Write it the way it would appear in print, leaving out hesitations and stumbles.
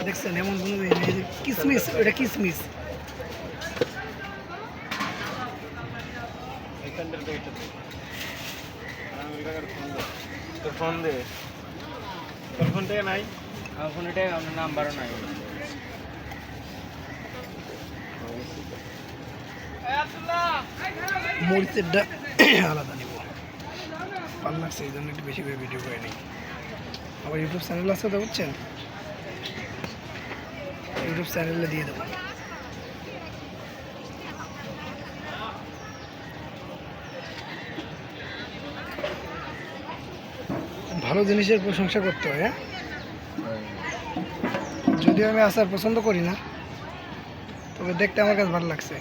দেখছেন এমন কোনো কিসমিস, ওটা কিসমিস। তোর ফোন দে, তোর ফোন থেকে নাই, আমার ফোন এটাই, আপনার নাম্বারও নাই। মরিচেরটা আলাদা নিব, ভালো লাগছে এই জন্য একটু বেশি করে ভিডিও করে নিই। আবার ইউটিউব চ্যানেল আছে তো, বুঝছেন, ইউটিউব চ্যানেলে দিয়ে দেবো। ভালো জিনিসের প্রশংসা করতে হয়, হ্যাঁ। যদিও আমি আচার পছন্দ করি না, তবে দেখতে আমার কাছে ভালো লাগছে।